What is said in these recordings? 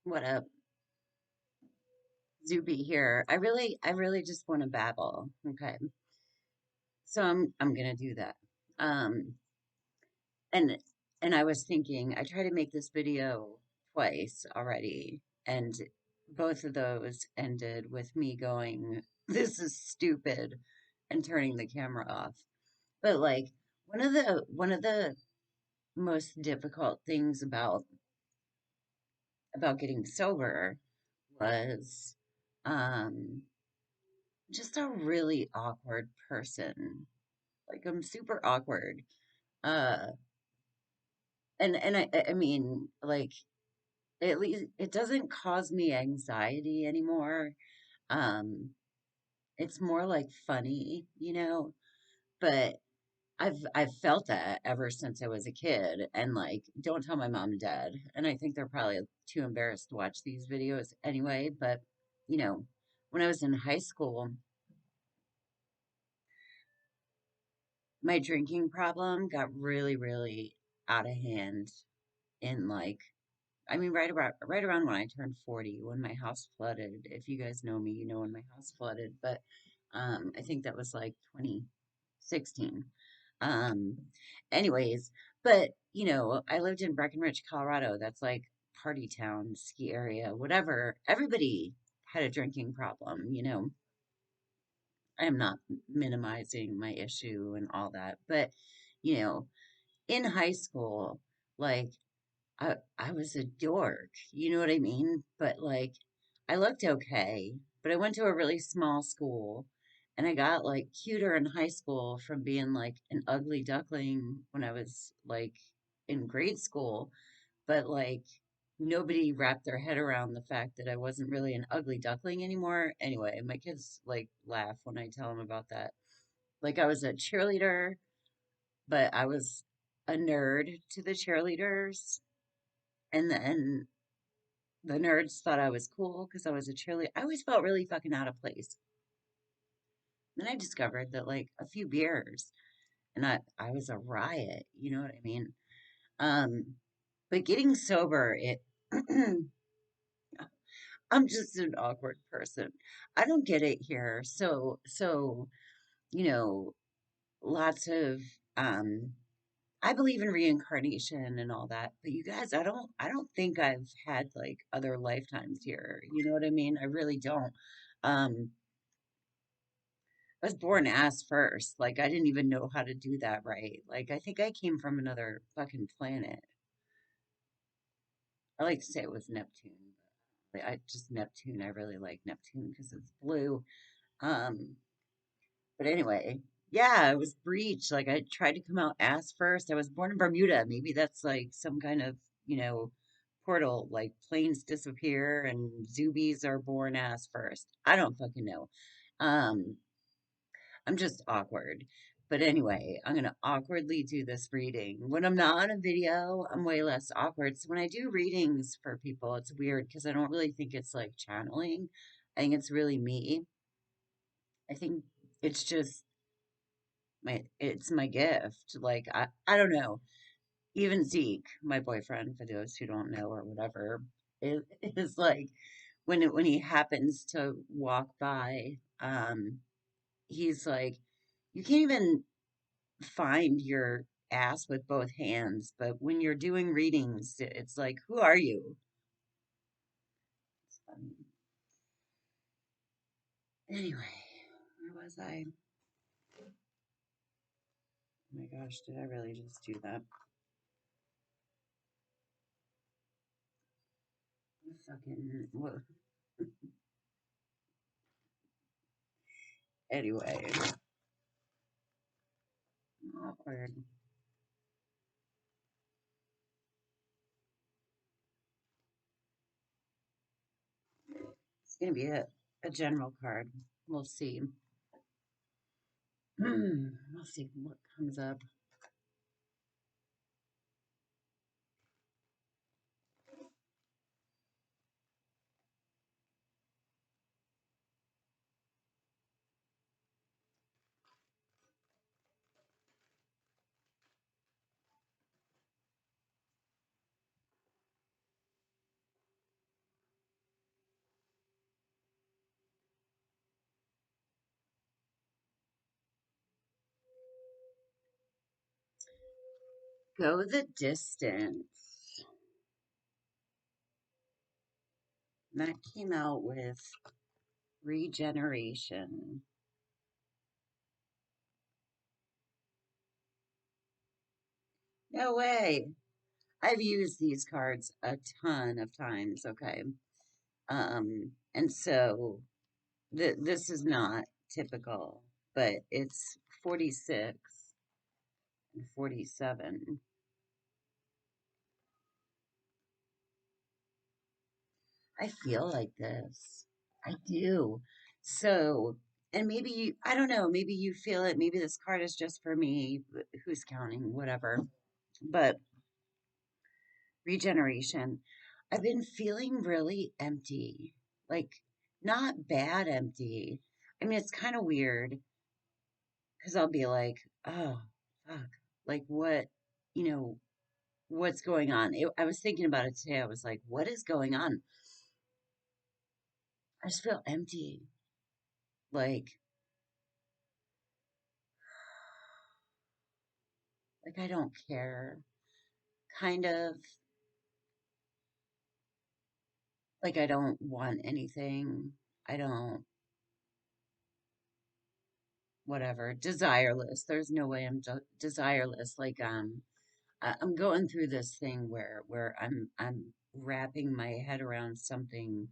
What up, Zube here. I really just want to babble. Okay, so I'm gonna do that. Um, and and I was thinking, I tried to make this video twice already, and both of those ended with me going, "This is stupid," and turning the camera off. But like one of the most difficult things about getting sober was um just a really awkward person. Like I'm super awkward. Uh and I mean like at least it doesn't cause me anxiety anymore. Um it's more like funny, but I've felt that ever since I was a kid, and like don't tell my mom and dad. And I think they're probably too embarrassed to watch these videos anyway, but you know, when I was in high school, my drinking problem got really, really out of hand in like, I mean, right around when I turned 40, when my house flooded. If you guys know me, you know when my house flooded, but I think that was like 2016. Um, anyways, but I lived in Breckenridge, Colorado. That's like party town, ski area, whatever. Everybody had a drinking problem. I am not minimizing my issue and all that, but you know, in high school, like I was a dork, you know what I mean? But like I looked okay, but I went to a really small school and I got like cuter in high school from being like an ugly duckling when I was like in grade school, but like nobody wrapped their head around the fact that I wasn't really an ugly duckling anymore. Anyway, my kids like laugh when I tell them about that. Like I was a cheerleader, but I was a nerd to the cheerleaders. And then the nerds thought I was cool because I was a cheerleader. I always felt really fucking out of place. Then I discovered that like a few beers and I was a riot, you know what I mean? Um, but getting sober, I'm just an awkward person. I don't get it here. So, you know, lots of um I believe in reincarnation and all that, but you guys, I don't think I've had like other lifetimes here. You know what I mean? I really don't. Um, I was born ass first. Like I didn't even know how to do that right. Like I think I came from another fucking planet. I like to say it was Neptune, but I just Neptune. I really like Neptune because it's blue. Um, but anyway, yeah, I was breech. Like I tried to come out ass first. I was born in Bermuda. Maybe that's like some kind of, portal. Like planes disappear and zoobies are born ass first. I don't fucking know. Um, I'm just awkward. But anyway, I'm gonna awkwardly do this reading. When I'm not on a video, I'm way less awkward. So when I do readings for people, it's weird because I don't really think it's like channeling. I think it's really me. I think it's just it's my gift. Like I don't know. Even Zeke, my boyfriend, for those who don't know or whatever, is like when he happens to walk by, he's like, you can't even find your ass with both hands, but when you're doing readings, it's like, who are you? It's funny. Anyway, where was I? Oh my gosh, did I really just do that? Fucking what? Anyway, awkward. It's gonna be a general card. We'll see. We'll see what comes up. Go the distance. That came out with regeneration. No way. I've used these cards a ton of times, okay? And so this is not typical, but it's 46 and 47. I feel like this. I do. So, and maybe you, I don't know, maybe you feel it. Maybe this card is just for me. Who's counting? Whatever. But regeneration. I've been feeling really empty, like not bad empty. I mean, it's kind of weird because I'll be like, oh, fuck, like what, you know, what's going on? I was thinking about it today. I was like, what is going on? I just feel empty. Like, I don't care. Kind of like I don't want anything. I don't, whatever, desireless. There's no way I'm desireless. Like, I'm going through this thing where I'm wrapping my head around something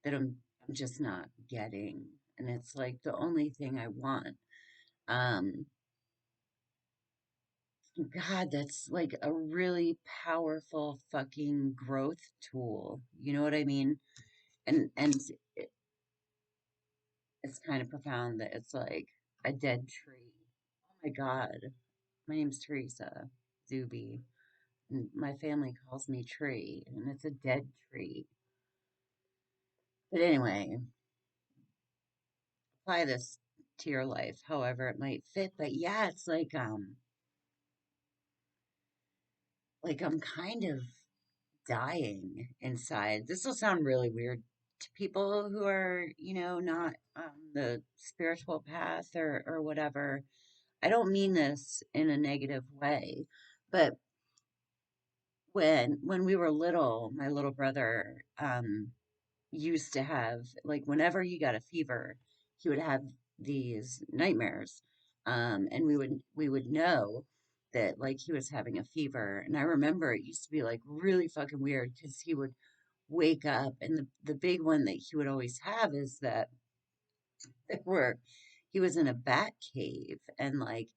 that I'm just not getting, and it's like the only thing I want. Um, God, that's like a really powerful fucking growth tool. You know what I mean? And it, it's kind of profound that it's like a dead tree. Oh my God, my name's Teresa Zube, and my family calls me Tree, and it's a dead tree. But anyway, apply this to your life however it might fit. But yeah, it's like I'm kind of dying inside. This will sound really weird to people who are, not on the spiritual path or whatever. I don't mean this in a negative way, but when we were little, my little brother used to have, like, whenever he got a fever, he would have these nightmares. And we would know that like he was having a fever. And I remember it used to be like really fucking weird because he would wake up, and the big one that he would always have is that where he was in a bat cave, and like,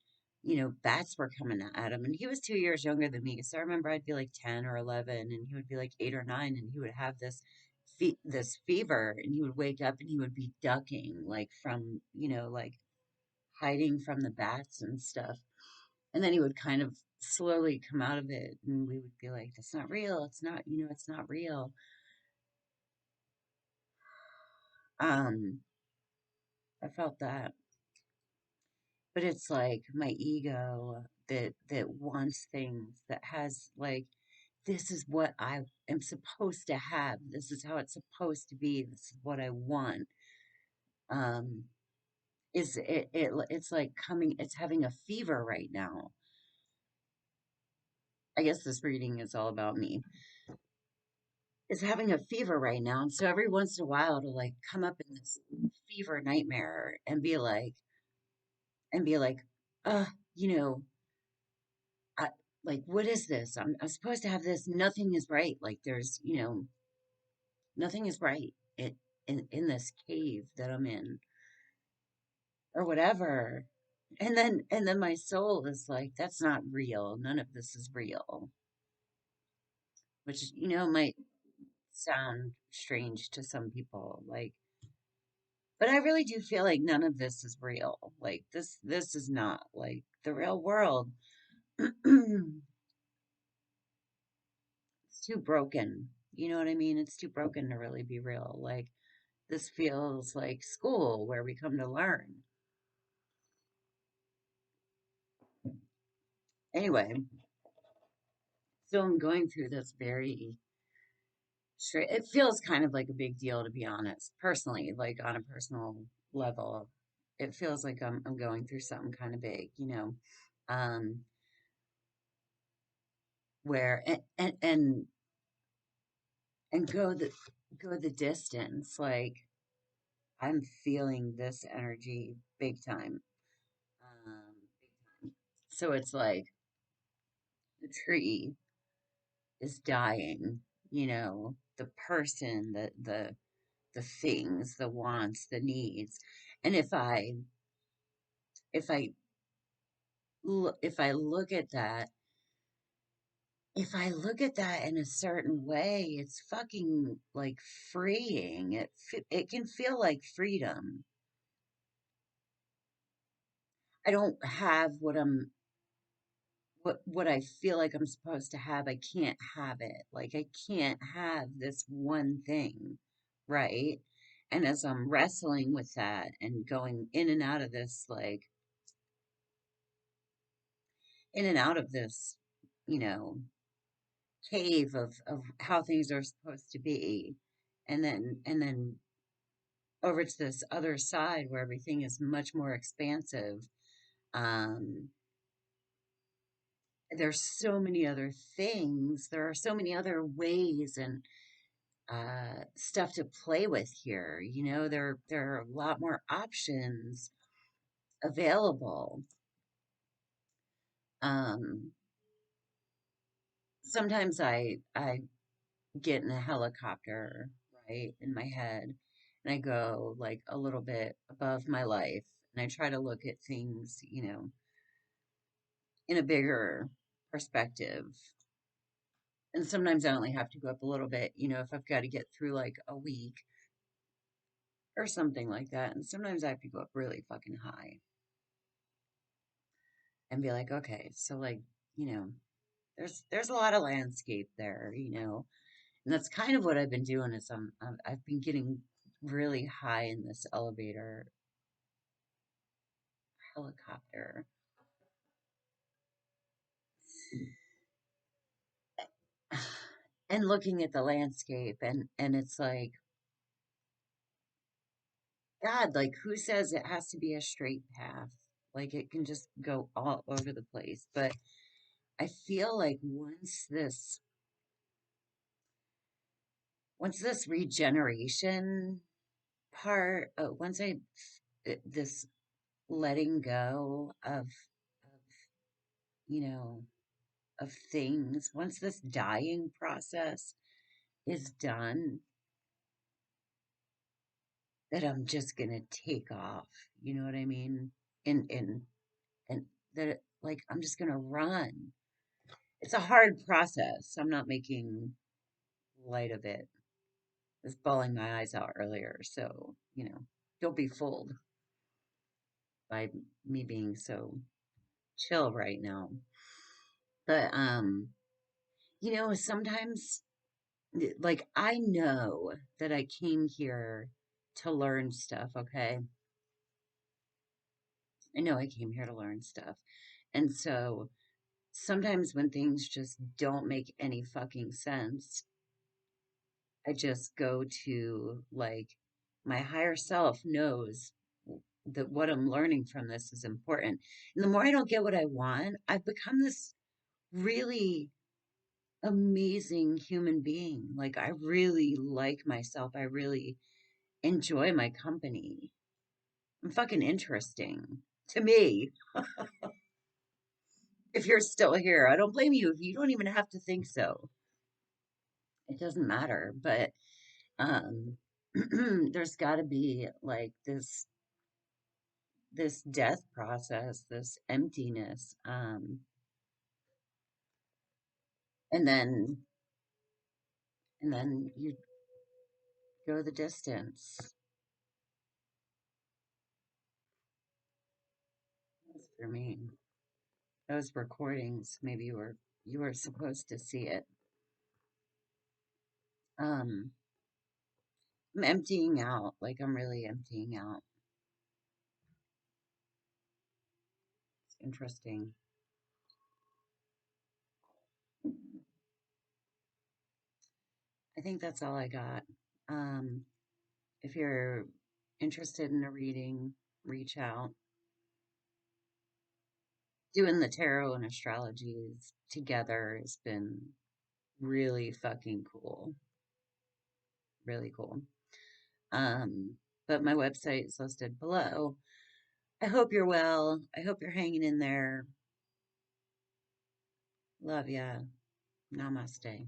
bats were coming at him, and he was 2 years younger than me. So I remember I'd be like 10 or 11 and he would be like 8 or 9, and he would have this fever, and he would wake up and he would be ducking like from, like hiding from the bats and stuff. And then he would kind of slowly come out of it, and we would be like, that's not real. It's not, it's not real. Um, I felt that. But it's like my ego that wants things, that has like, this is what I am supposed to have. This is how it's supposed to be. This is what I want. Um, it's like coming. It's having a fever right now. I guess this reading is all about me. It's having a fever right now, and so every once in a while it'll like come up in this fever nightmare and be like, uh, you know, I, like, what is this? I'm supposed to have this. Nothing is right. Like, nothing is right in this cave that I'm in or whatever. And then my soul is like, that's not real. None of this is real, which, might sound strange to some people. Like, but I really do feel like none of this is real. Like, this is not like the real world. It's too broken. You know what I mean? It's too broken to really be real. Like, this feels like school where we come to learn. Anyway, so I'm going through this very straight. It feels kind of like a big deal, to be honest. Personally, like on a personal level, it feels like I'm going through something kind of big. Um, where and go the distance. Like I'm feeling this energy big time. Big time. So it's like the tree is dying, the person, the things, the wants, the needs. And if I if I look at that, if I look at that in a certain way, it's fucking like freeing. It can feel like freedom. I don't have what I feel like I'm supposed to have. I can't have it. Like I can't have this one thing, right? And as I'm wrestling with that and going in and out of this, like in and out of this, you know, cave of how things are supposed to be, and then over to this other side where everything is much more expansive. Um, there's so many other things. There are so many other ways and stuff to play with here. There are a lot more options available. Um, Sometimes I get in a helicopter, right, in my head, and I go like a little bit above my life, and I try to look at things, in a bigger perspective. And sometimes I only have to go up a little bit, if I've got to get through like a week or something like that. And sometimes I have to go up really fucking high and be like, okay, so like, you know, there's a lot of landscape there, and that's kind of what I've been doing is I've been getting really high in this elevator helicopter and looking at the landscape, and it's like, God, like who says it has to be a straight path? Like it can just go all over the place. But I feel like once this regeneration part, once this letting go you know, of things, once this dying process is done, that I'm just gonna take off. You know what I mean? And that like I'm just gonna run. It's a hard process. I'm not making light of it. I was bawling my eyes out earlier, so don't be fooled by me being so chill right now. But sometimes like I know that I came here to learn stuff, okay? I know I came here to learn stuff. And so sometimes when things just don't make any fucking sense, I just go to like my higher self knows that what I'm learning from this is important. And the more I don't get what I want, I've become this really amazing human being. Like I really like myself. I really enjoy my company. I'm fucking interesting to me. If you're still here, I don't blame you if you don't even have to think so. It doesn't matter. But um there's got to be like this death process, this emptiness, and then you go the distance. That's for me. Those recordings, maybe you were supposed to see it. Um, I'm emptying out, like I'm really emptying out. It's interesting. I think that's all I got. Um, if you're interested in a reading, reach out. Doing the tarot and astrologies together has been really fucking cool. Really cool. Um, but my website is listed below. I hope you're well. I hope you're hanging in there. Love ya. Namaste.